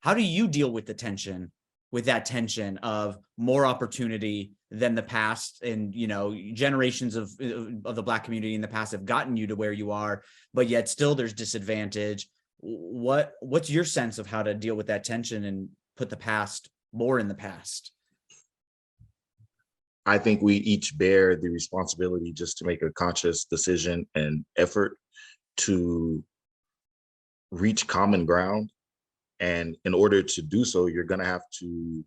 how do you deal with the tension, with that tension of more opportunity than the past, and generations of the Black community in the past have gotten you to where you are, but yet still there's disadvantage? What's your sense of how to deal with that tension and put the past more in the past? I think we each bear the responsibility just to make a conscious decision and effort to reach common ground. And in order to do so, you're going to have to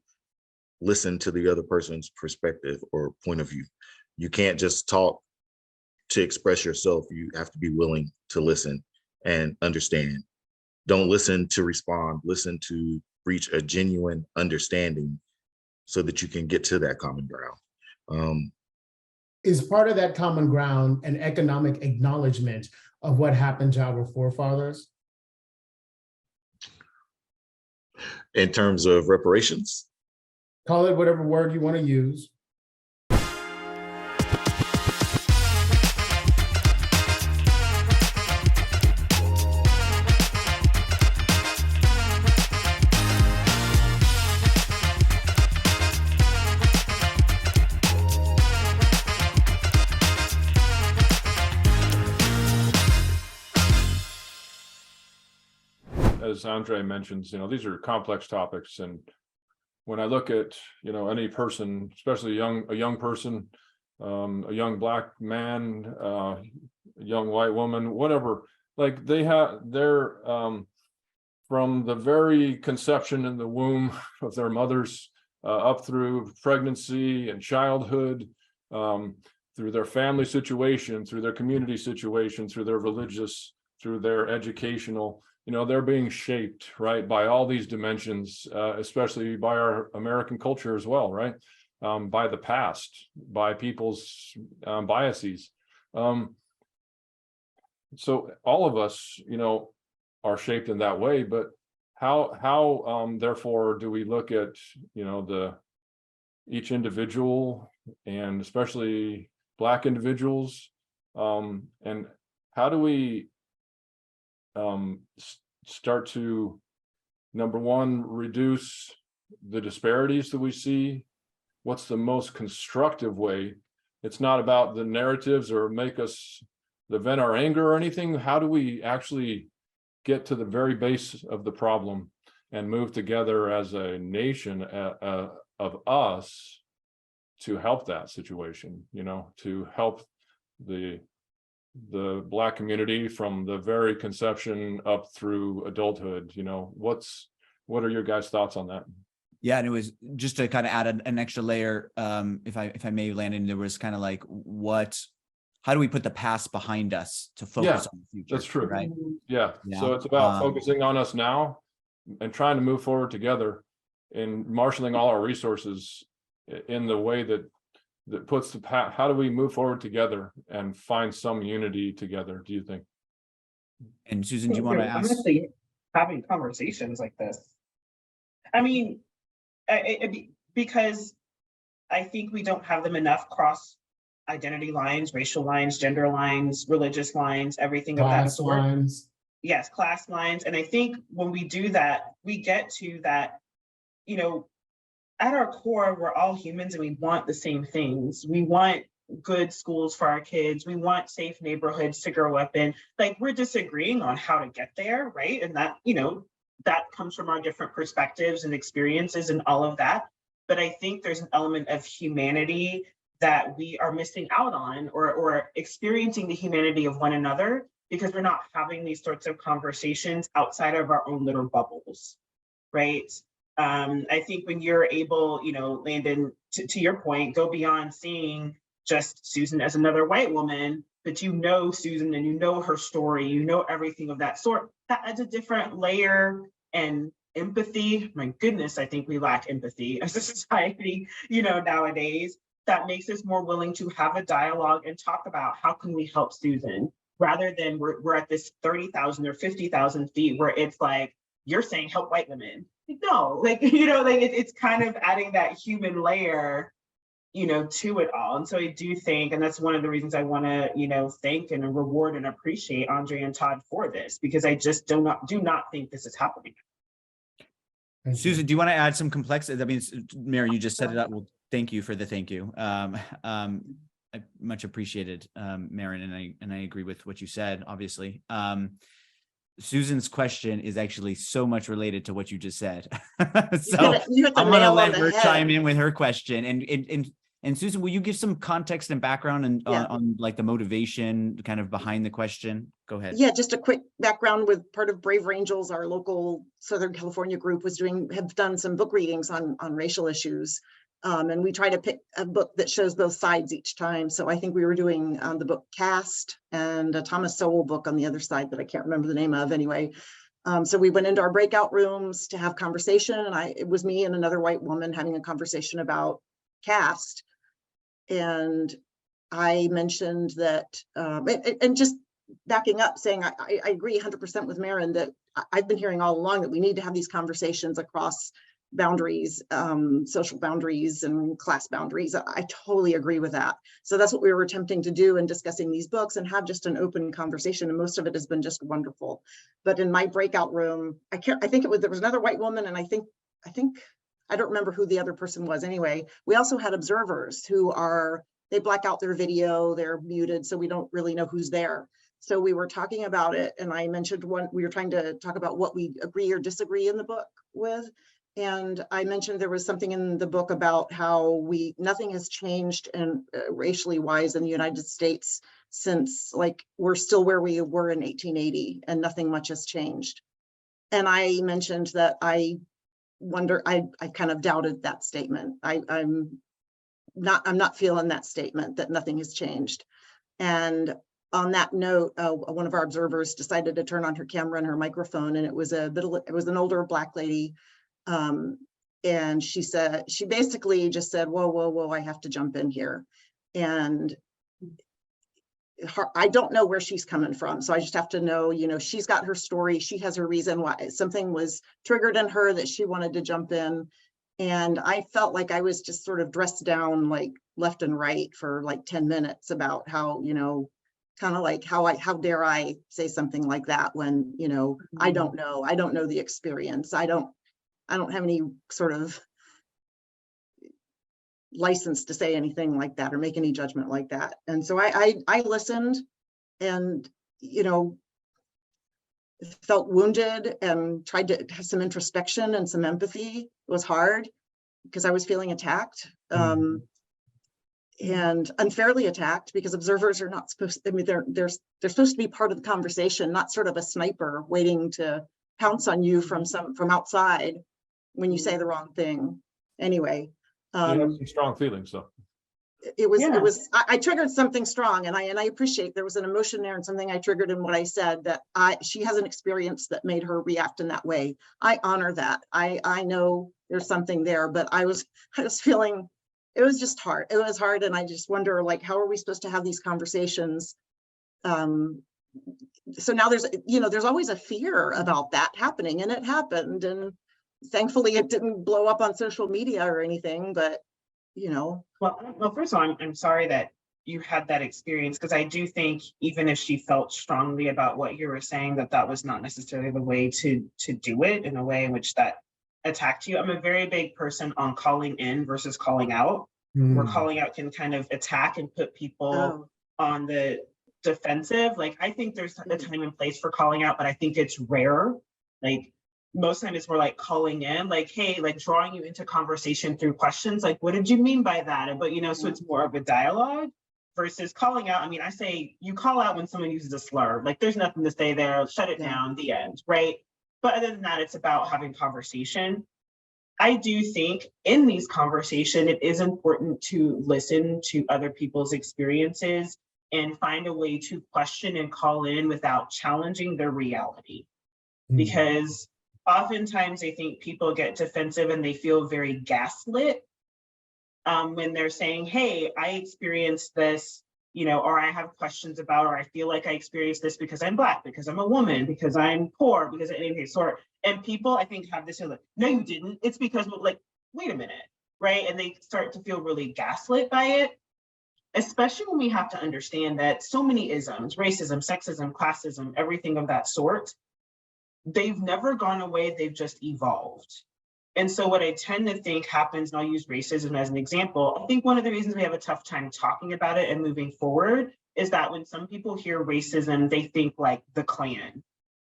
listen to the other person's perspective or point of view. You can't just talk to express yourself. You have to be willing to listen and understand. Don't listen to respond, listen to reach a genuine understanding so that you can get to that common ground. Is part of that common ground an economic acknowledgement of what happened to our forefathers? In terms of reparations? Call it whatever word you want to use. As Andre mentions, these are complex topics, and when I look at any person, especially a young person, a young Black man, a young white woman, whatever, like they're from the very conception in the womb of their mothers up through pregnancy and childhood, through their family situation, through their community situation, through their religious, through their educational. They're being shaped, right, by all these dimensions, especially by our American culture as well, right, by the past, by people's biases. So all of us, are shaped in that way. But how therefore do we look at, each individual, and especially Black individuals, and how do we start to, number one, reduce the disparities that we see? What's the most constructive way? It's not about the narratives or make us vent our anger or anything. How do we actually get to the very base of the problem and move together as a nation of us to help that situation, to help the Black community from the very conception up through adulthood? What are your guys' thoughts on that? Yeah, and it was just to kind of add an extra layer, if I may, Landon. There was kind of like, how do we put the past behind us to focus on the future? That's true, right? Yeah. So it's about focusing on us now and trying to move forward together and marshaling all our resources in the way that puts the path. How do we move forward together and find some unity together, do you think? And Susan, do you want to ask? Honestly, having conversations like this, I mean, because I think we don't have them enough cross identity lines, racial lines, gender lines, religious lines, everything of that sort. Lines. Yes, class lines. And I think when we do that, we get to that, at our core, we're all humans and we want the same things. We want good schools for our kids. We want safe neighborhoods to grow up in. Like, we're disagreeing on how to get there, right? And that, that comes from our different perspectives and experiences and all of that. But I think there's an element of humanity that we are missing out on, or experiencing the humanity of one another, because we're not having these sorts of conversations outside of our own little bubbles, right? I think when you're able, Landon, to your point, go beyond seeing just Susan as another white woman, but Susan and her story, everything of that sort, that adds a different layer and empathy. My goodness, I think we lack empathy as a society, nowadays. That makes us more willing to have a dialogue and talk about how can we help Susan, rather than we're at this 30,000 or 50,000 feet where it's like, you're saying help white women. No, it's kind of adding that human layer, to it all. And so I do think, and that's one of the reasons I want to, thank and reward and appreciate Andre and Todd for this, because I just do not think this is happening. Thank you. Susan, do you want to add some complexity? I mean, Mary, you just set it up. Well, thank you for the thank you. I much appreciated, Maren, and I agree with what you said, obviously. Susan's question is actually so much related to what you just said. So you hit the I'm going to nail let on her the head. chime in with her question. And Susan, will you give some context and background and Yeah. on like the motivation kind of behind the question? Go ahead. Yeah, just a quick background with part of Brave Angels, our local Southern California group have done some book readings on racial issues. And we try to pick a book that shows both sides each time. So I think we were doing the book Caste and a Thomas Sowell book on the other side that I can't remember the name of anyway. So we went into our breakout rooms to have conversation, and it was me and another white woman having a conversation about caste. And I mentioned that, and just backing up, saying I agree 100% with Maren that I've been hearing all along that we need to have these conversations across boundaries, social boundaries and class boundaries. I totally agree with that. So that's what we were attempting to do in discussing these books and have just an open conversation. And most of it has been just wonderful. But in my breakout room, there was another white woman, and I think I don't remember who the other person was. Anyway, we also had observers who they black out their video, they're muted, so we don't really know who's there. So we were talking about it, and I mentioned we were trying to talk about what we agree or disagree in the book with. And I mentioned there was something in the book about how nothing has changed and racially wise in the United States since, like, we're still where we were in 1880 and nothing much has changed. And I mentioned that I kind of doubted that statement. I'm not feeling that statement that nothing has changed. And on that note, one of our observers decided to turn on her camera and her microphone, and it was an older Black lady. And she basically just said, whoa, I have to jump in here. And I don't know where she's coming from. So I just have to know, she's got her story. She has her reason why something was triggered in her that she wanted to jump in. And I felt like I was just sort of dressed down like left and right for like 10 minutes about how, kind of like how dare I say something like that when, I don't know the experience. I don't have any sort of license to say anything like that or make any judgment like that. And so I listened and, felt wounded and tried to have some introspection and some empathy. It was hard because I was feeling attacked and unfairly attacked, because observers are not supposed to, they're supposed to be part of the conversation, not sort of a sniper waiting to pounce on you from outside when you say the wrong thing. Anyway, you have some strong feelings, though. I triggered something strong, and I appreciate there was an emotion there and something I triggered in what I said that she has an experience that made her react in that way. I honor that. I know there's something there, but I was feeling it was just hard. It was hard, and I just wonder, like, how are we supposed to have these conversations? So now there's always a fear about that happening, and it happened, and thankfully it didn't blow up on social media or anything, but Well, first of all, I'm sorry that you had that experience, because I do think even if she felt strongly about what you were saying, that was not necessarily the way to do it in a way in which that attacked you. I'm a very big person on calling in versus calling out, where calling out can kind of attack and put people on the defensive. Like, I think there's a time and place for calling out, but I think it's rare. Like, most time it's more like calling in, like, hey, like drawing you into conversation through questions, like, what did you mean by that? But so it's more of a dialogue versus calling out. I mean, I say you call out when someone uses a slur, like there's nothing to say there, shut it down, the end, right? But other than that, it's about having conversation. I do think in these conversations, it is important to listen to other people's experiences and find a way to question and call in without challenging their reality. Because oftentimes I think people get defensive and they feel very gaslit when they're saying, hey, I experienced this, or I have questions about, or I feel like I experienced this because I'm Black, because I'm a woman, because I'm poor, because of any sort. And people, I think, have this like, no, you didn't. It's because, like, wait a minute, right? And they start to feel really gaslit by it, especially when we have to understand that so many isms, racism, sexism, classism, everything of that sort, they've never gone away, they've just evolved. And so what I tend to think happens, and I'll use racism as an example, I think one of the reasons we have a tough time talking about it and moving forward is that when some people hear racism, they think like the Klan.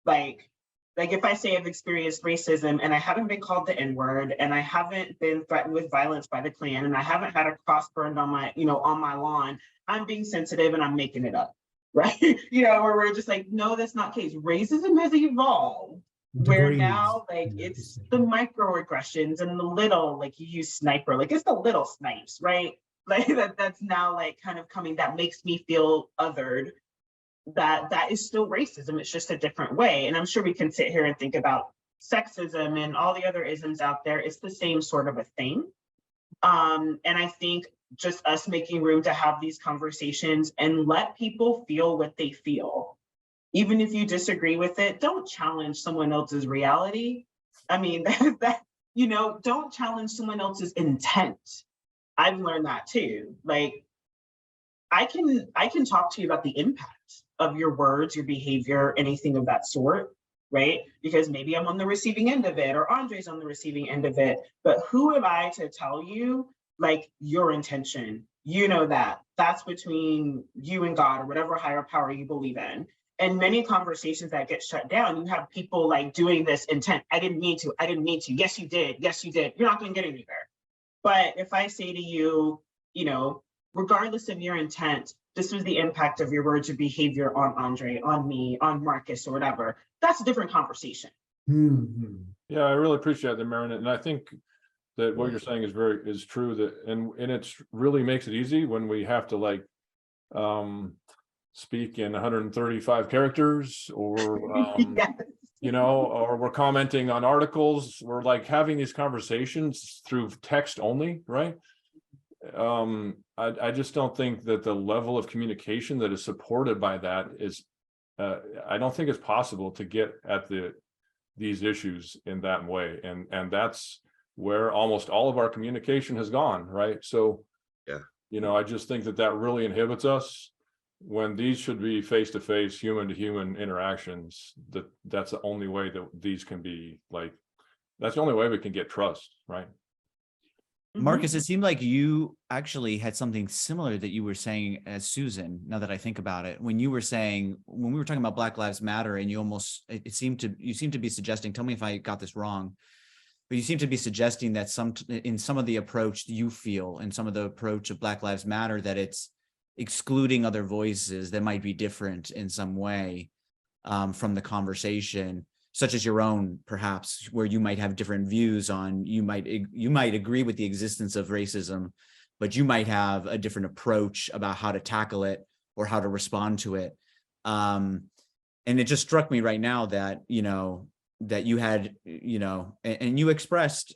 Like if I say I've experienced racism and I haven't been called the N-word and I haven't been threatened with violence by the Klan and I haven't had a cross burned on my, on my lawn, I'm being sensitive and I'm making it up, right? Where we're just like, no, that's not the case. Racism has evolved. Where Degrees. now, like, it's the microaggressions and the little, like you use sniper, like it's the little snipes, right? Like that's now like kind of coming, that makes me feel othered. That is still racism. It's just a different way. And I'm sure we can sit here and think about sexism and all the other isms out there. It's the same sort of a thing. And I think just us making room to have these conversations and let people feel what they feel. Even if you disagree with it, don't challenge someone else's reality. I mean, don't challenge someone else's intent. I've learned that too. Like, I can talk to you about the impact of your words, your behavior, anything of that sort, right? Because maybe I'm on the receiving end of it, or Andre's on the receiving end of it. But who am I to tell you, like, your intention? That's between you and God, or whatever higher power you believe in. And many conversations that get shut down, you have people like doing this intent. I didn't mean to. Yes, you did. Yes, you did. You're not going to get anywhere. But if I say to you, regardless of your intent, this was the impact of your words or behavior on Andre, on me, on Marcus, or whatever, that's a different conversation. Mm-hmm. Yeah, I really appreciate that, Marin. And I think that what you're saying is true, that and it's really makes it easy when we have to like speak in 135 characters, or Yes. or we're commenting on articles. We're like having these conversations through text only, right? I just don't think that the level of communication that is supported by that is, I don't think it's possible to get at these issues in that way, and that's where almost all of our communication has gone, right? So yeah, I just think that really inhibits us when these should be face-to-face, human-to-human interactions. That's the only way that these can be, like, that's the only way we can get trust, right? Marcus, it seemed like you actually had something similar that you were saying as Susan, now that I think about it. When we were talking about Black Lives Matter, and you seemed to be suggesting, tell me if I got this wrong, but you seem to be suggesting that in some of the approach you feel, in some of the approach of Black Lives Matter, that it's excluding other voices that might be different in some way from the conversation, such as your own, perhaps, where you might have different views on, you might agree with the existence of racism, but you might have a different approach about how to tackle it or how to respond to it. And it just struck me right now that, that you had, and you expressed,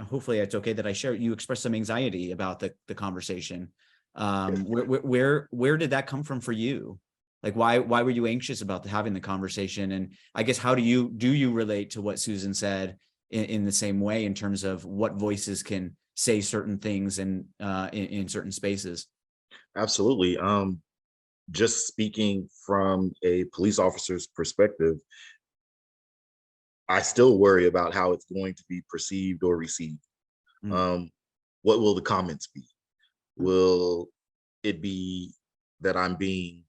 hopefully it's okay that I share, you expressed some anxiety about the conversation. Where did that come from for you? Like, why were you anxious about having the conversation? And I guess, how do you relate to what Susan said in the same way, in terms of what voices can say certain things and in certain spaces? absolutely. Just speaking from a police officer's perspective, I still worry about how it's going to be perceived or received. What will the comments be? Will it be that I'm being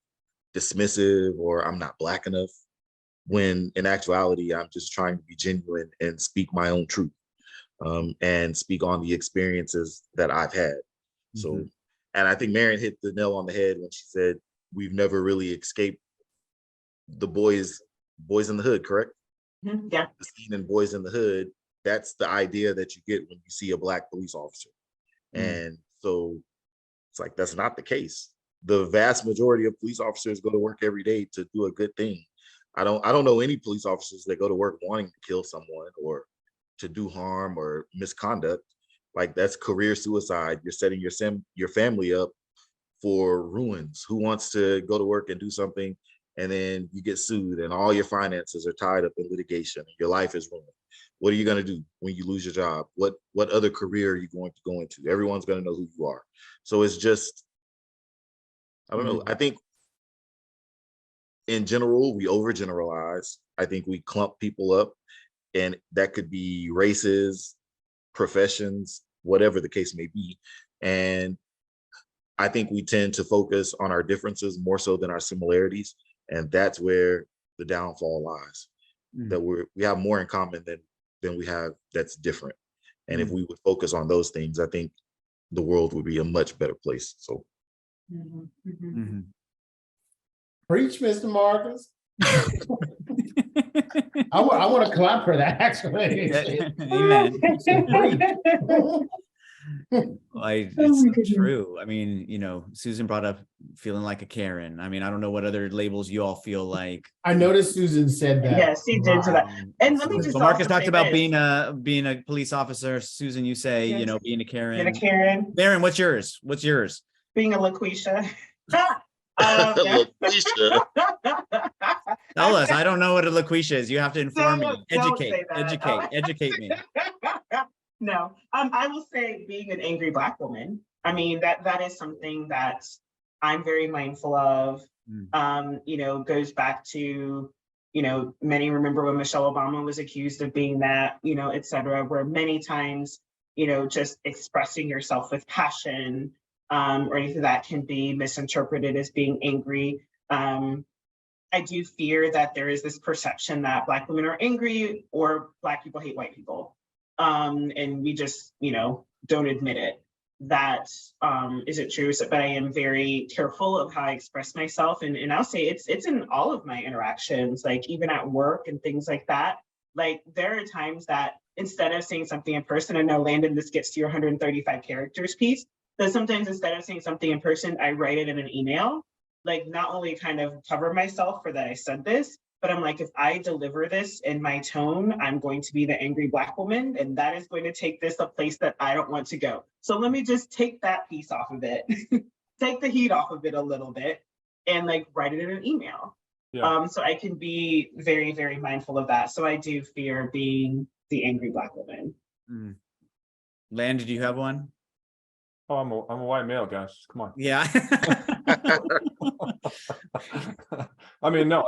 dismissive or I'm not Black enough, when in actuality I'm just trying to be genuine and speak my own truth, and speak on the experiences that I've had. So, and I think Marin hit the nail on the head when she said we've never really escaped the boys in the hood, correct? Yeah. The scene in Boys in the Hood, that's the idea that you get when you see a Black police officer. And so it's like, that's not the case. The vast majority of police officers go to work every day to do a good thing. I don't know any police officers that go to work wanting to kill someone or to do harm or misconduct. Like, that's career suicide. You're setting your family up for ruins. Who wants to go to work and do something and then you get sued and all your finances are tied up in litigation and your life is ruined? What are you going to do when you lose your job? What other career are you going to go into? Everyone's going to know who you are. So it's just, I don't know. I think in general, we overgeneralize. I think we clump people up, and that could be races, professions, whatever the case may be. And I think we tend to focus on our differences more so than our similarities. And that's where the downfall lies, that we have more in common than we have that's different. And if we would focus on those things, I think the world would be a much better place. So. Preach, Mr. Marcus. I want to clap for that, actually. Amen. It's so true. I mean, you know, Susan brought up feeling like a Karen. I mean, I don't know what other labels you all feel like. I noticed Susan said that. Yes, he did to that. And let me just So Marcus also talked say about this. being a police officer. Susan, you say, you know, being a Karen. Being a Karen. Baron, what's yours? What's yours? Being a LaQuisha. LaQuisha. Tell us. I don't know what a LaQuisha is. You have to inform me. Don't say Educate. that. Educate me. No, I will say being an angry Black woman. I mean, that is something that I'm very mindful of. You know, goes back to, you know, many remember when Michelle Obama was accused of being that, you know, et cetera, where many times, you know, just expressing yourself with passion or anything that can be misinterpreted as being angry. I do fear that there is this perception that Black women are angry or Black people hate white people. And we just, you know, don't admit it. That isn't true. So, but I am very careful of how I express myself. And I'll say it's in all of my interactions, like even at work and things like that. Like there are times that instead of saying something in person, I know Landon, this gets to your 135 characters piece, but sometimes instead of saying something in person, I write it in an email, like not only kind of cover myself for that I said this, but I'm like, if I deliver this in my tone, I'm going to be the angry Black woman, and that is going to take this a place that I don't want to go. So let me just take that piece off of it, take the heat off of it a little bit, and like write it in an email. Yeah. So I can be very, very mindful of that. So I do fear being the angry Black woman. Landon, do you have one? Oh, I'm a white male, guys. Come on. Yeah. I mean, no,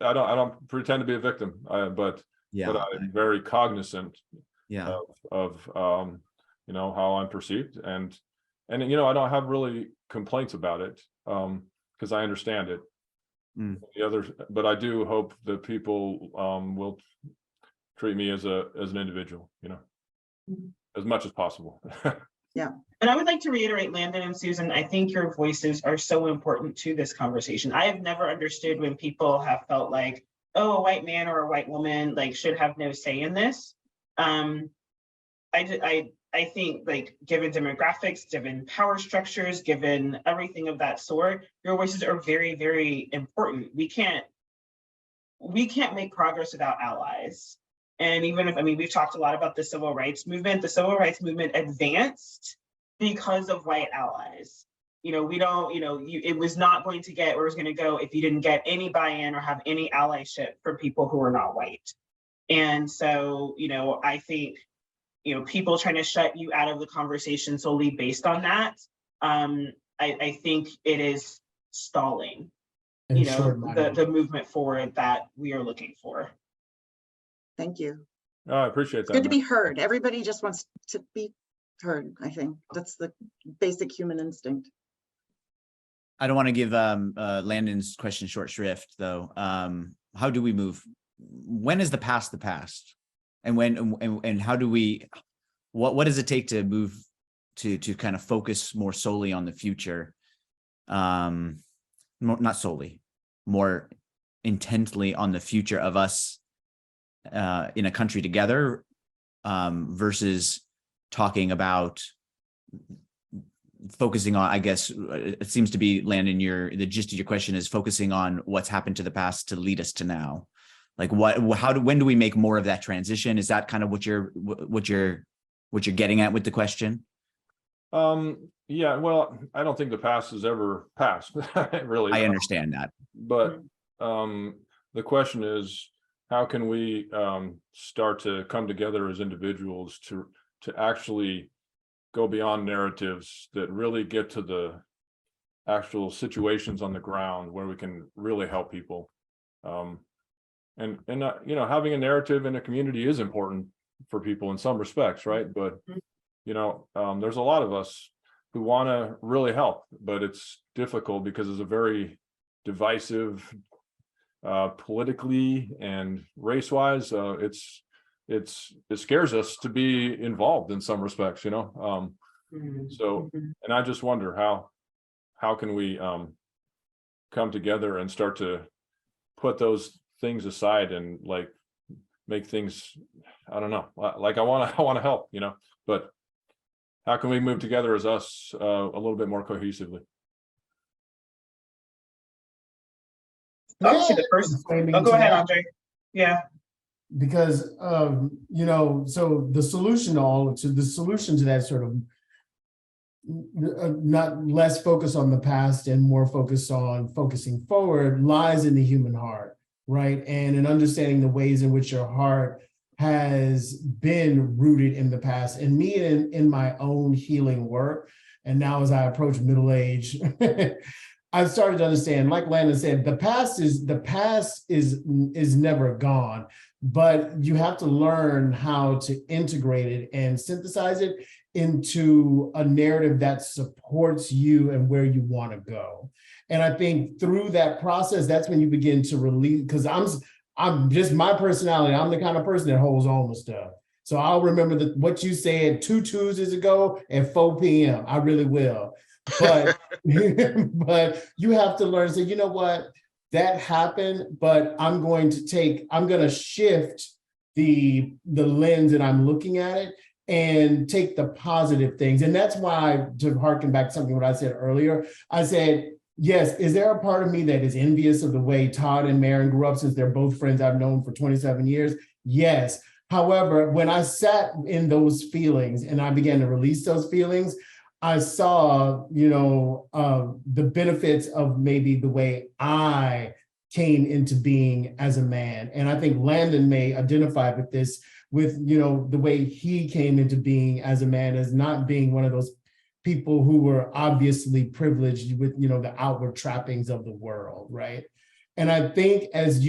I don't pretend to be a victim, but Yeah. I'm very cognizant Yeah. of you know, how I'm perceived, and you know, I don't have really complaints about it because I understand it. The others, but I do hope that people will treat me as an individual, you know, as much as possible. Yeah. And I would like to reiterate, Landon and Susan, I think your voices are so important to this conversation. I have never understood when people have felt like, oh, a white man or a white woman like should have no say in this. I think like given demographics, given power structures, given everything of that sort, your voices are very, very important. We can't make progress without allies. And even if, I mean, we've talked a lot about the civil rights movement. The civil rights movement advanced because of white allies. You know, we don't, you know, it was not going to get where it was going to go if you didn't get any buy-in or have any allyship from people who are not white. And so, you know, I think, you know, people trying to shut you out of the conversation solely based on that, I think it is stalling, you know, the movement forward that we are looking for. Thank you. Oh, I appreciate It's that. good to be heard. Everybody just wants to be heard. I think that's the basic human instinct. I don't want to give Landon's question short shrift, though. How do we move? When is the past the past? And when and how do we? What does it take to move to kind of focus more solely on the future? Not solely, more intently on the future of us in a country together, versus talking about focusing on, I guess it seems to be, Landon, the gist of your question is focusing on what's happened to the past to lead us to now. Like when do we make more of that transition? Is that kind of what you're getting at with the question? Yeah, well, I don't think the past has ever passed. Really. I understand that. But the question is, how can we start to come together as individuals to actually go beyond narratives that really get to the actual situations on the ground where we can really help people. And you know, having a narrative in a community is important, for people in some respects, right? But, you know, there's a lot of us who want to really help, but it's difficult because it's a very divisive, politically and race-wise. It scares us to be involved in some respects, you know. So, and I just wonder how can we come together and start to put those things aside and like make things, I don't know, like I want to help, you know, but how can we move together as us a little bit more cohesively? Obviously the first, oh, go ahead, Andre. Yeah. Because you know, so the solution to that sort of not less focus on the past and more focus on focusing forward lies in the human heart, right? And in understanding the ways in which your heart has been rooted in the past. And me in my own healing work, and now as I approach middle age, I've started to understand, like Landon said, the past is never gone, but you have to learn how to integrate it and synthesize it into a narrative that supports you and where you want to go. And I think through that process, that's when you begin to release, because I'm just my personality. I'm the kind of person that holds on to stuff. So I'll remember what you said 2 Tuesdays ago at 4 p.m. I really will. But but you have to learn to say, you know what, that happened, but I'm going to shift the lens that I'm looking at it and take the positive things. And that's why, to harken back to something what I said earlier, I said, yes, is there a part of me that is envious of the way Todd and Maren grew up, since they're both friends I've known for 27 years? Yes. However, when I sat in those feelings and I began to release those feelings, I saw, you know, the benefits of maybe the way I came into being as a man. And I think Landon may identify with this, with, you know, the way he came into being as a man, as not being one of those people who were obviously privileged with, you know, the outward trappings of the world, right? And I think as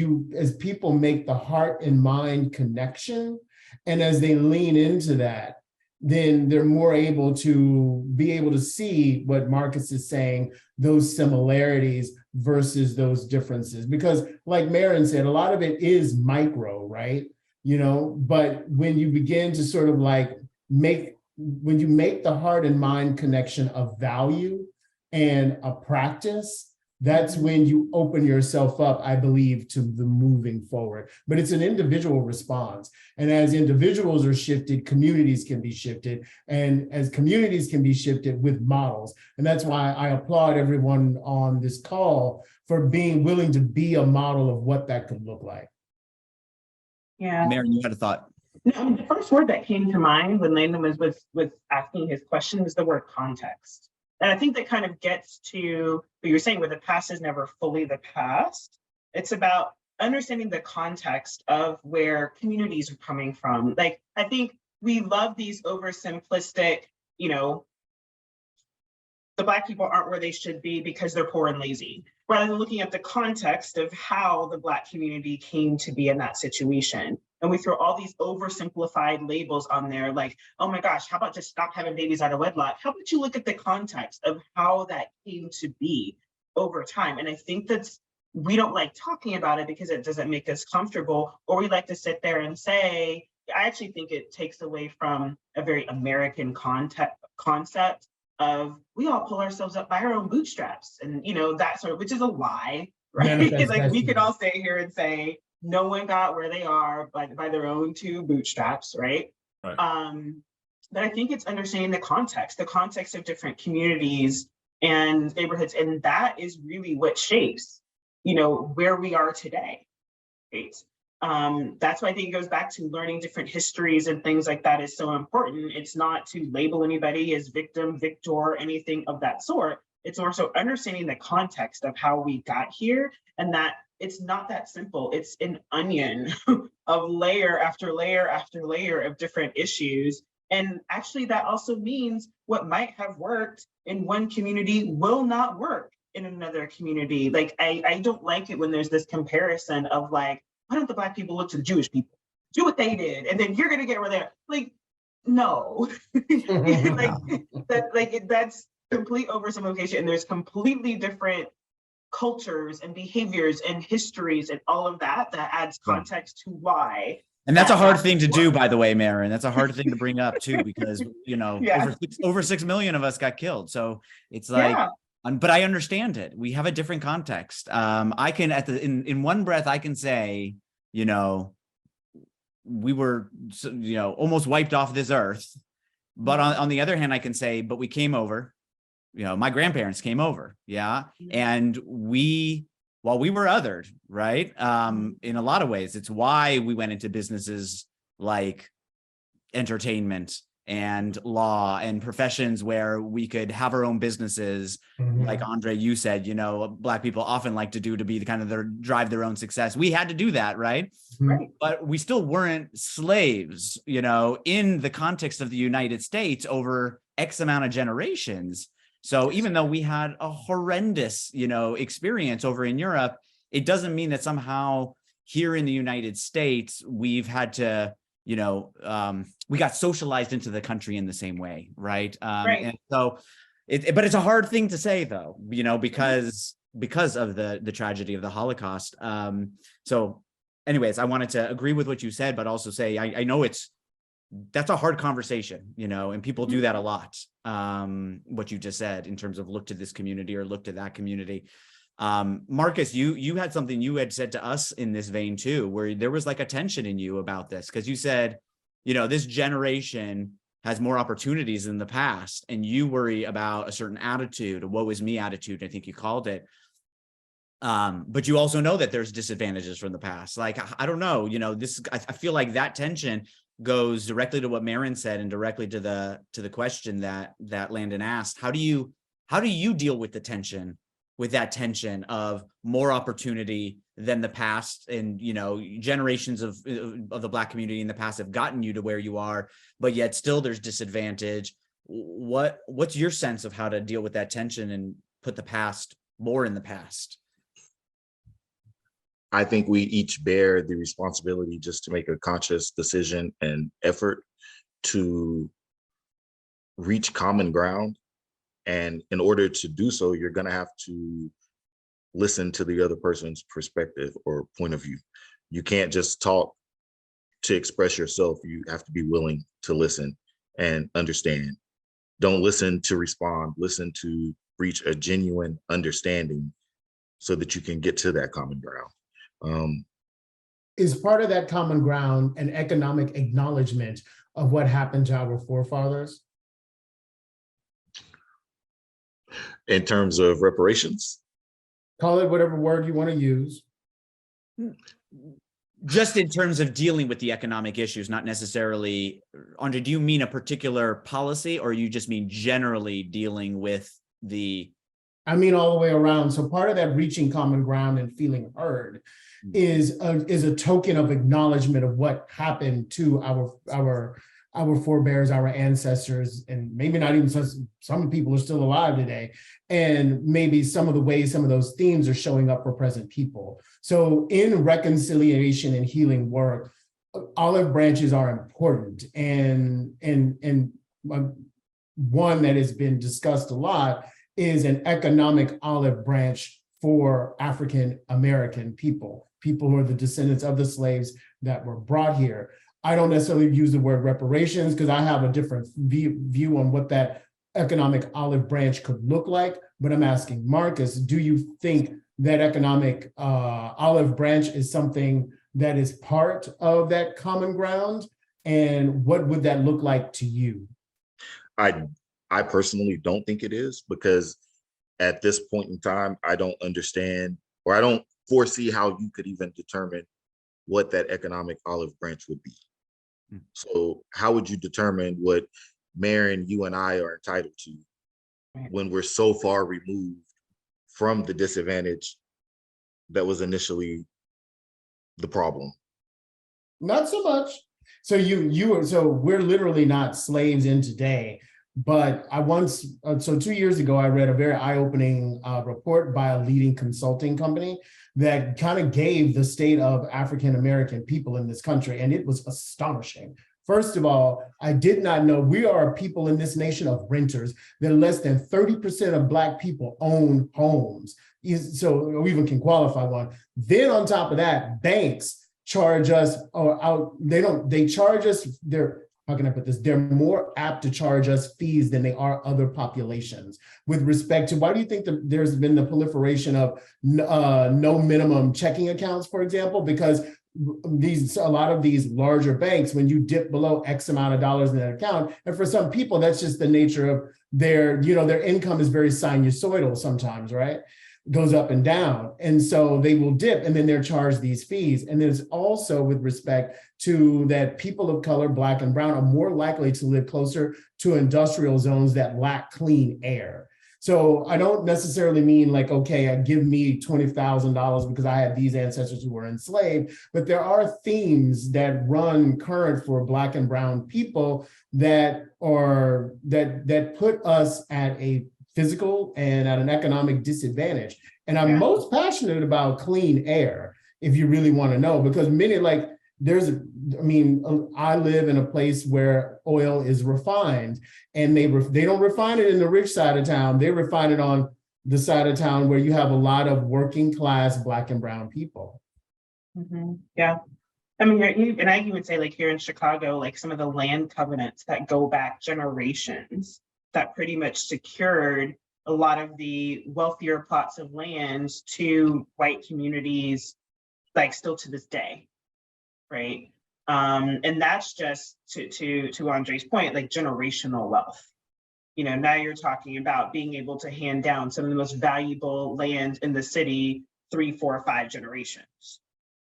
people make the heart and mind connection, and as they lean into that, then they're more able to see what Marcus is saying, those similarities versus those differences. Because like Maren said, a lot of it is micro, right? You know, but when you begin to sort of like when you make the heart and mind connection of value and a practice, that's when you open yourself up, I believe, to the moving forward. But it's an individual response. And as individuals are shifted, communities can be shifted. And as communities can be shifted with models. And that's why I applaud everyone on this call for being willing to be a model of what that could look like. Yeah. Maren, you had a thought. No, the first word that came to mind when Landon was asking his question was the word context. And I think that kind of gets to what you're saying, where the past is never fully the past. It's about understanding the context of where communities are coming from. Like, I think we love these oversimplistic, you know, the Black people aren't where they should be because they're poor and lazy, rather than looking at the context of how the Black community came to be in that situation. And we throw all these oversimplified labels on there, like, oh my gosh, how about just stop having babies out of wedlock? How about you look at the context of how that came to be over time? And I think we don't like talking about it because it doesn't make us comfortable, or we like to sit there and say, I actually think it takes away from a very American concept of we all pull ourselves up by our own bootstraps, and you know, that sort of, which is a lie, right? Like we could all sit here and say no one got where they are by their own 2 bootstraps, right? But I think it's understanding the context of different communities and neighborhoods, and that is really what shapes, you know, where we are today, right? That's why I think it goes back to learning different histories and things like that is so important. It's not to label anybody as victim, victor, anything of that sort. It's also understanding the context of how we got here, and that it's not that simple. It's an onion of layer after layer after layer of different issues. And actually that also means what might have worked in one community will not work in another community. Like, I don't like it when there's this comparison of like, why don't the Black people look to the Jewish people? do what they did, and then you're gonna get over there. Like, no, like that, like that's complete oversimplification. And there's completely different cultures and behaviors and histories and all of that adds context to why. And that's a hard thing to do, by the way, Marin. That's a hard thing to bring up too, because over 6 million of us got killed. So it's like, but I understand it. We have a different context. I can in one breath, I can say, we were, almost wiped off this earth. But on the other hand, I can say, but we came over. My grandparents came over. Yeah. And while we were othered, right? In a lot of ways, it's why we went into businesses like entertainment and law and professions where we could have our own businesses. Like Andre, you said, Black people often like to do to be the kind of drive their own success. We had to do that, right? But we still weren't slaves, in the context of the United States over X amount of generations. So even though we had a horrendous, experience over in Europe, it doesn't mean that somehow here in the United States, we've had to, we got socialized into the country in the same way, right? And so, but it's a hard thing to say though, because of the tragedy of the Holocaust. So anyways, I wanted to agree with what you said, but also say, I know that's a hard conversation, and people do that a lot. What you just said in terms of look to this community or look to that community. Marcus, you had something you had said to us in this vein too, where there was like a tension in you about this, because you said, this generation has more opportunities than the past, and you worry about a certain attitude, a woe is me attitude, I think you called it. But you also know that there's disadvantages from the past. Like, I don't know, I feel like that tension goes directly to what Marin said and directly to the question that Landon asked. How do you deal with the tension, with that tension of more opportunity than the past, and generations of the Black community in the past have gotten you to where you are, but yet still there's disadvantage? What's your sense of how to deal with that tension and put the past more in the past? I think we each bear the responsibility just to make a conscious decision and effort to reach common ground. And in order to do so, you're going to have to listen to the other person's perspective or point of view. You can't just talk to express yourself. You have to be willing to listen and understand. Don't listen to respond, listen to reach a genuine understanding so that you can get to that common ground. Is part of that common ground an economic acknowledgement of what happened to our forefathers? In terms of reparations? Call it whatever word you want to use. Just in terms of dealing with the economic issues, not necessarily, Andre, do you mean a particular policy, or you just mean generally dealing with the... I mean all the way around. So part of that reaching common ground and feeling heard is a token of acknowledgement of what happened to our forebears, our ancestors, and maybe not even some people are still alive today. And maybe some of the ways some of those themes are showing up for present people. So in reconciliation and healing work, olive branches are important. And one that has been discussed a lot is an economic olive branch for African American people who are the descendants of the slaves that were brought here. I don't necessarily use the word reparations because I have a different view on what that economic olive branch could look like. But I'm asking Marcus, do you think that economic olive branch is something that is part of that common ground? And what would that look like to you? I personally don't think it is, because at this point in time, I don't understand, or I don't foresee how you could even determine what that economic olive branch would be. So how would you determine what Marin, you and I are entitled to when we're so far removed from the disadvantage that was initially the problem? Not so much. So so we're literally not slaves in today, But I once, so 2 years ago, I read a very eye-opening report by a leading consulting company that kind of gave the state of African-American people in this country, and it was astonishing. First of all, I did not know we are a people in this nation of renters, that less than 30% of Black people own homes, so or even can qualify one. Then on top of that, banks charge us, they charge us, how can I put this? They're more apt to charge us fees than they are other populations. With respect to, why do you think that there's been the proliferation of no minimum checking accounts, for example? Because a lot of these larger banks, when you dip below X amount of dollars in that account, and for some people, that's just the nature of their income is very sinusoidal sometimes, right? Goes up and down. And so they will dip and then they're charged these fees. And there's also with respect to that people of color, Black and brown, are more likely to live closer to industrial zones that lack clean air. So I don't necessarily mean like, okay, give me $20,000 because I had these ancestors who were enslaved, but there are themes that run current for Black and brown people that put us at a physical and at an economic disadvantage. And I'm most passionate about clean air, if you really want to know, because many I live in a place where oil is refined, and they don't refine it in the rich side of town. They refine it on the side of town where you have a lot of working class Black and brown people. Mm-hmm. Yeah. I mean, and I even say like here in Chicago, like some of the land covenants that go back generations that pretty much secured a lot of the wealthier plots of land to white communities, like still to this day, right? And that's just to Andre's point, like generational wealth. Now you're talking about being able to hand down some of the most valuable land in the city 3, 4, 5 generations.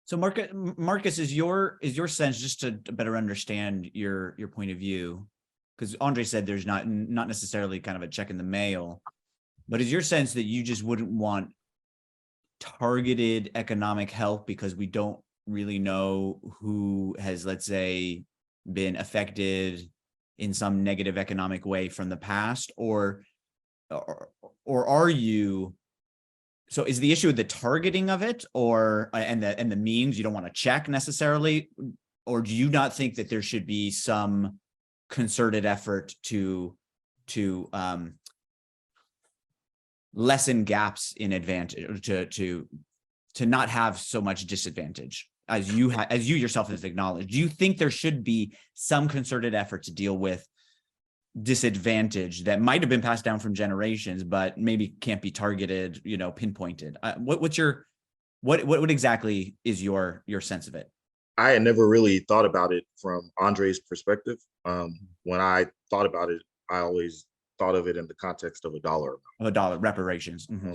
So Marcus, is your sense, just to better understand your point of view, because Andre said there's not necessarily kind of a check in the mail, but is your sense that you just wouldn't want targeted economic help because we don't really know who has, let's say, been affected in some negative economic way from the past, or are you? So is the issue the targeting of it, or and the means you don't want to check necessarily, or do you not think that there should be some concerted effort to lessen gaps in advantage, to not have so much disadvantage as you yourself have acknowledged? Do you think there should be some concerted effort to deal with disadvantage that might have been passed down from generations, but maybe can't be targeted, pinpointed? What exactly is your sense of it? I had never really thought about it from Andre's perspective. When I thought about it, I always thought of it in the context of a dollar amount. Reparations. Mm-hmm.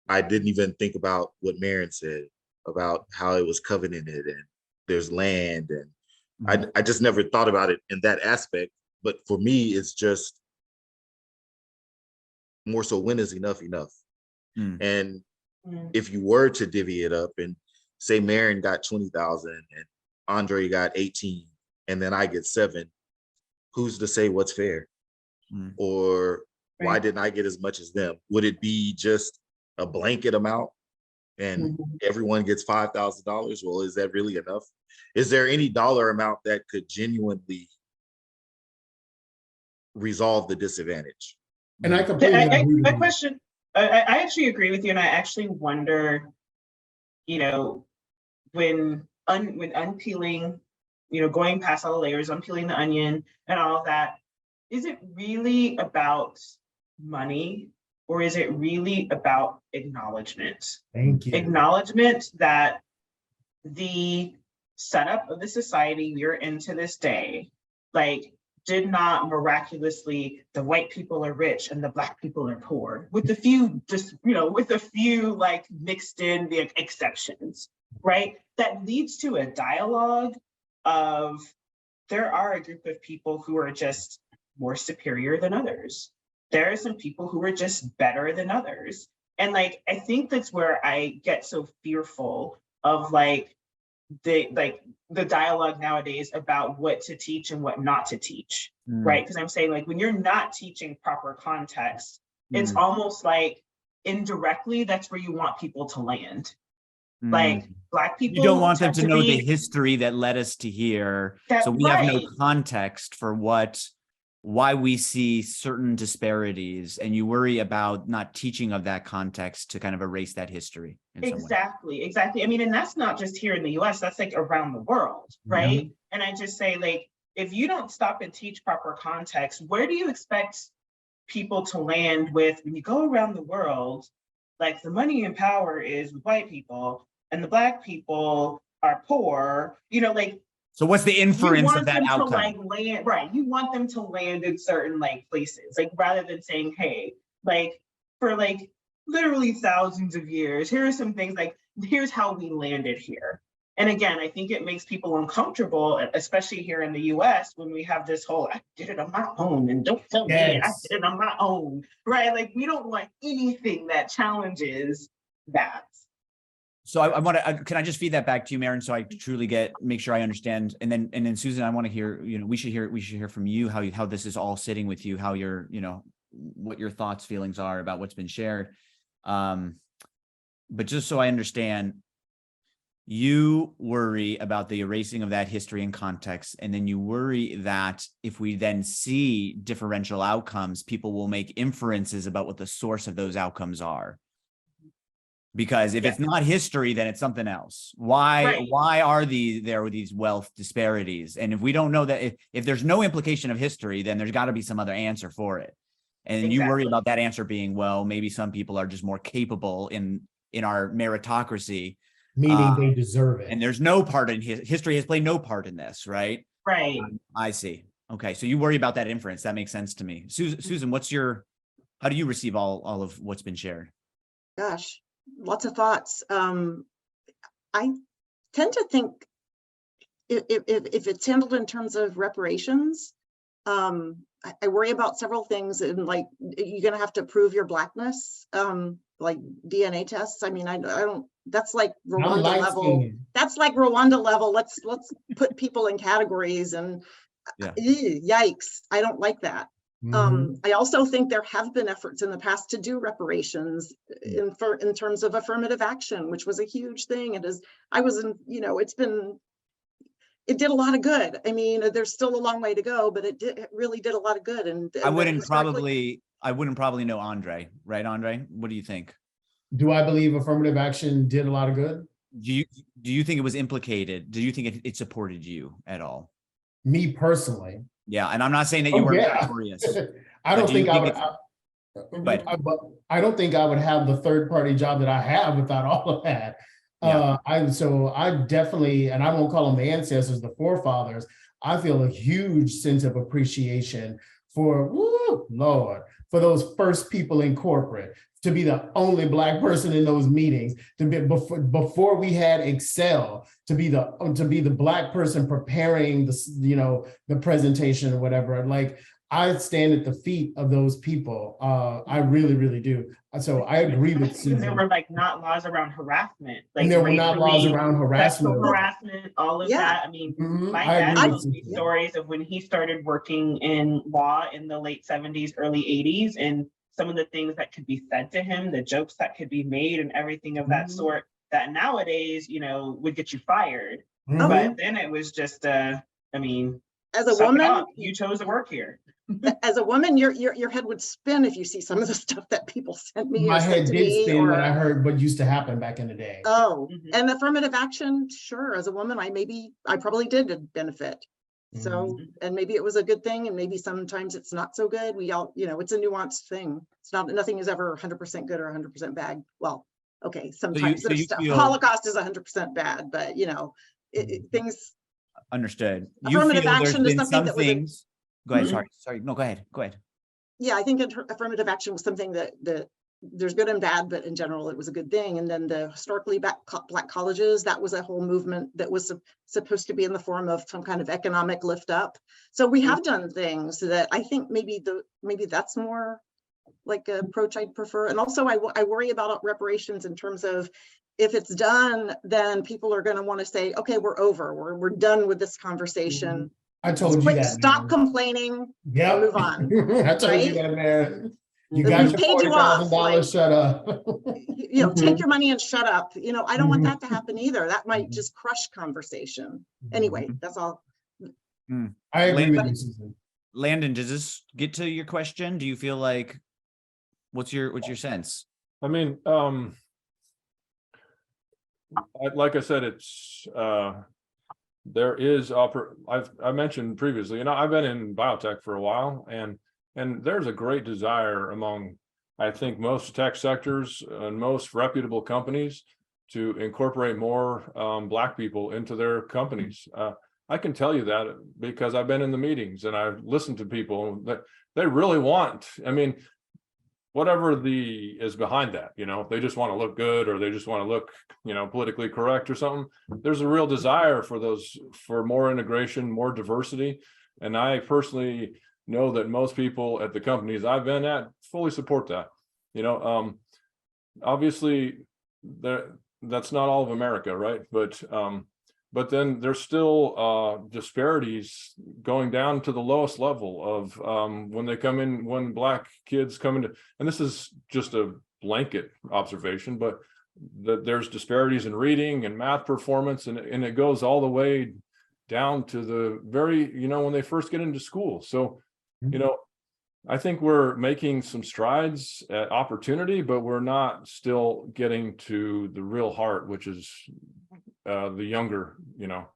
I didn't even think about what Marion said about how it was covenanted and there's land, and mm-hmm. I just never thought about it in that aspect. But for me, it's just more so, when is enough enough? Mm. And if you were to divvy it up and say Marion got 20,000 and Andre got 18, and then I get 7, who's to say what's fair? Mm. Or why didn't I get as much as them? Would it be just a blanket amount and everyone gets $5,000? Well, is that really enough? Is there any dollar amount that could genuinely resolve the disadvantage? And I completely agree. My question, I actually agree with you, and I actually wonder, when unpeeling, going past all the layers, unpeeling the onion and all of that, is it really about money, or is it really about acknowledgement? Thank you. Acknowledgement that the setup of the society we're in to this day, did not miraculously, the white people are rich and the Black people are poor, with a few mixed in the exceptions, right? That leads to a dialogue of, there are a group of people who are just more superior than others. There are some people who are just better than others. And I think that's where I get so fearful of the dialogue nowadays about what to teach and what not to teach, right? Because I'm saying, like, when you're not teaching proper context, it's almost like indirectly that's where you want people to land. Like, Black people, you don't want them tend to know be, the history that led us to here, so we right. have no context for why we see certain disparities, and you worry about not teaching of that context to kind of erase that history in some way. Exactly. I mean, and that's not just here in the US, that's like around the world, right? And I just say, like, if you don't stop and teach proper context, where do you expect people to land with, when you go around the world, like, the money and power is with white people and the Black people are poor, you know, like, so what's the inference of that outcome? Like, land, right? You want them to land in certain, like, places, like, rather than saying, hey, like, for like literally thousands of years, here are some things, like, here's how we landed here. And again, I think it makes people uncomfortable, especially here in the US, when we have this whole, I did it on my own, and don't tell me I did it on my own, right? Like, we don't want anything that challenges that. So I want to, can I just feed that back to you, Maren, so I truly make sure I understand. And then Susan, I want to hear, we should hear from you how this is all sitting with you, how you're, what your thoughts, feelings are about what's been shared. But just so I understand, you worry about the erasing of that history and context, and then you worry that if we then see differential outcomes, people will make inferences about what the source of those outcomes are. Because if it's not history, then it's something else. Why are there these wealth disparities? And if we don't know that, if there's no implication of history, then there's got to be some other answer for it. And you worry about that answer being, well, maybe some people are just more capable in our meritocracy. Meaning they deserve it. And there's no part in history has played no part in this, right? Right. I see. Okay. So you worry about that inference. That makes sense to me. Susan, how do you receive all of what's been shared? Gosh, lots of thoughts. I tend to think if it's handled in terms of reparations, I worry about several things, and like, you're gonna have to prove your Blackness, like DNA tests. I mean, I don't, that's like Rwanda level. That's like Rwanda level. Let's put people in categories, and yikes, I don't like that. I also think there have been efforts in the past to do reparations in terms of affirmative action, which was a huge thing. It did a lot of good. I mean, there's still a long way to go, but it really did a lot of good. And I wouldn't probably know Andre, right? Andre, what do you think? Do I believe affirmative action did a lot of good? Do you think it was implicated? Do you think it supported you at all? Me personally. Yeah, and I'm not saying that you were victorious. I don't think I would. I don't think I would have the third-party job that I have without all of that. I definitely, and I won't call them the ancestors, the forefathers. I feel a huge sense of appreciation for, Lord, for those first people in corporate, to be the only Black person in those meetings, to be before we had Excel, to be the Black person preparing the presentation or whatever. Like, I stand at the feet of those people. I really, really do. So I agree with Susan. There were like not laws around harassment. Like, and there were not laws around harassment. Harassment, all of that. I mean, my dad told me stories of when he started working in law in the late 70s, early 80s, and some of the things that could be said to him, the jokes that could be made and everything of that sort, that nowadays, would get you fired. But then it was just, I mean, as a woman, you chose to work here. As a woman, your head would spin if you see some of the stuff that people sent me. My head did spin when I heard what used to happen back in the day. Oh, and affirmative action, sure. As a woman, I probably did benefit. So, and maybe it was a good thing, and maybe sometimes it's not so good. We all, it's a nuanced thing. It's not, nothing is ever 100% good or 100% bad. Well, okay, sometimes there's stuff. Holocaust is 100% bad, but things. Understood. Affirmative action is something that was. Go ahead. Sorry. No, go ahead. Yeah, I think affirmative action was something that there's good and bad, but in general, it was a good thing. And then the historically Black colleges, that was a whole movement that was supposed to be in the form of some kind of economic lift up. So we have done things that I think maybe that's more like approach I'd prefer. And also I worry about reparations in terms of, if it's done, then people are going to want to say, okay, we're over. We're done with this conversation. I told you Quick, that. stop Man. complaining. Yeah, Move on. I told Right? you that, man. You If got we your paid you off, $40,000. Shut up. You know, take your money and shut up. You know, I don't want that to happen either. That might Mhm. just crush conversation. Anyway, that's all. I agree with Landon- you, Susan. Landon, does this get to your question? Do you feel like, what's your sense? I mean, like I said, it's there is I mentioned previously, you know, I've been in biotech for a while, and there's a great desire among, I think, most tech sectors and most reputable companies to incorporate more Black people into their companies. I can tell you that because I've been in the meetings and I've listened to people that they really want. I mean, whatever is behind that, you know, they just want to look good, or they just want to look, you know, politically correct or something. There's a real desire for more integration, more diversity. And I personally know that most people at the companies I've been at fully support that. You know, obviously that's not all of America, right? But then there's still disparities going down to the lowest level of when Black kids come into, and this is just a blanket observation, but there's disparities in reading and math performance, and it goes all the way down to the very, you know, when they first get into school. So, you know, I think we're making some strides at opportunity, but we're not still getting to the real heart, which is the younger, you know,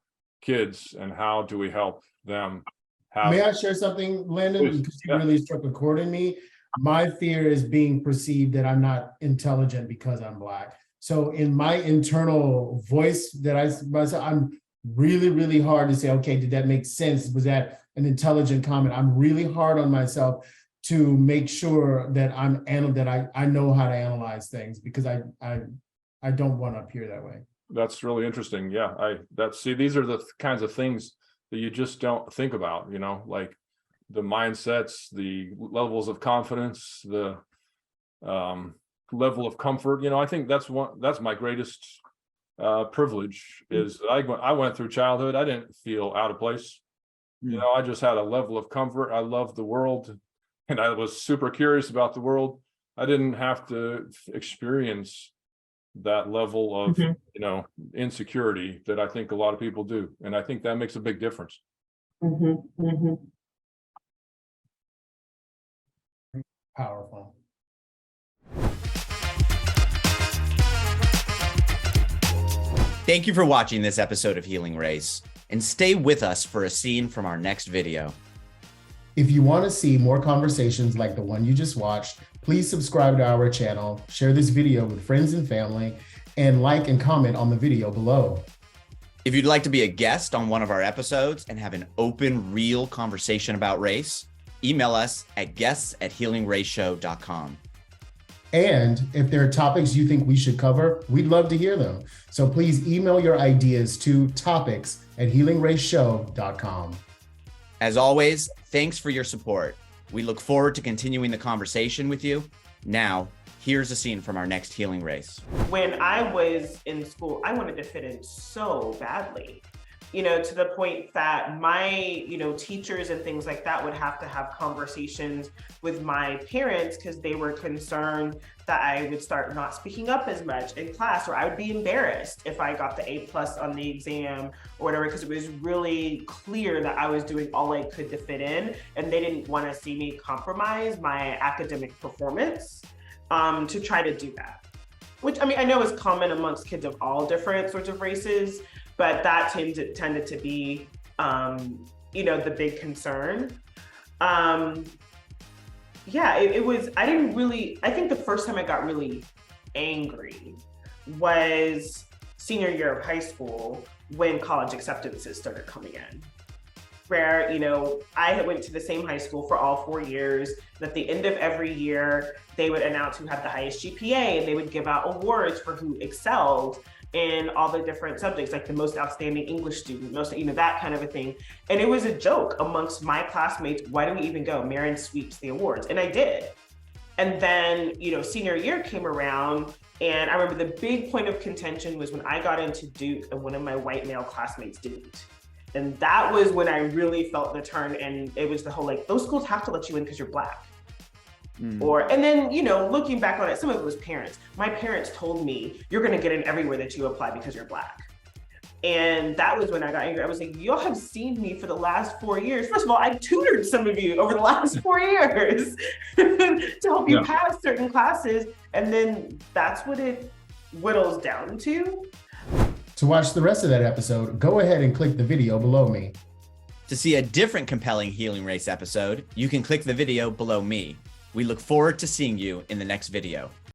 kids, and how do we help them have. May I share something, Landon? Please. Because you Yeah. really struck a chord in me. My fear is being perceived that I'm not intelligent because I'm Black. So in my internal voice that I'm really, really hard to say, okay, did that make sense? Was that an intelligent comment? I'm really hard on myself to make sure that I know how to analyze things, because I don't want to appear that way. That's really interesting. Yeah, these are the kinds of things that you just don't think about, you know, like the mindsets, the levels of confidence, the level of comfort. You know, I think that's my greatest privilege is that I went through childhood. I didn't feel out of place. You know, I just had a level of comfort. I loved the world, and I was super curious about the world. I didn't have to experience that level of, you know, insecurity that I think a lot of people do. And I think that makes a big difference. Powerful. Thank you for watching this episode of Healing Race, and stay with us for a scene from our next video. If you want to see more conversations like the one you just watched, please subscribe to our channel, share this video with friends and family, and like and comment on the video below. If you'd like to be a guest on one of our episodes and have an open, real conversation about race, email us at guests@healingraceshow.com. And if there are topics you think we should cover, we'd love to hear them. So please email your ideas to topics@healingraceshow.com. As always, thanks for your support. We look forward to continuing the conversation with you. Now, here's a scene from our next Healing Race. When I was in school, I wanted to fit in so badly, you know, to the point that my, you know, teachers and things like that would have to have conversations with my parents because they were concerned that I would start not speaking up as much in class, or I would be embarrassed if I got the A+ on the exam or whatever, because it was really clear that I was doing all I could to fit in, and they didn't want to see me compromise my academic performance to try to do that. Which, I mean, I know is common amongst kids of all different sorts of races, but that tended to be, you know, the big concern. Yeah, it was, I think the first time I got really angry was senior year of high school when college acceptances started coming in. Where, you know, I went to the same high school for all 4 years. And at the end of every year, they would announce who had the highest GPA, and they would give out awards for who excelled in all the different subjects, like the most outstanding English student, most, you know, that kind of a thing. And it was a joke amongst my classmates, why do we even go? Marin sweeps the awards. And I did. And then, senior year came around, and I remember the big point of contention was when I got into Duke and one of my white male classmates didn't. And that was when I really felt the turn, and it was the whole, like, those schools have to let you in because you're Black. And then, looking back on it, some of it was parents. My parents told me, you're going to get in everywhere that you apply because you're Black. And that was when I got angry. I was like, y'all have seen me for the last 4 years. First of all, I tutored some of you over the last 4 years to help you pass certain classes. And then that's what it whittles down to. To watch the rest of that episode, go ahead and click the video below me. To see a different compelling Healing Race episode, you can click the video below me. We look forward to seeing you in the next video.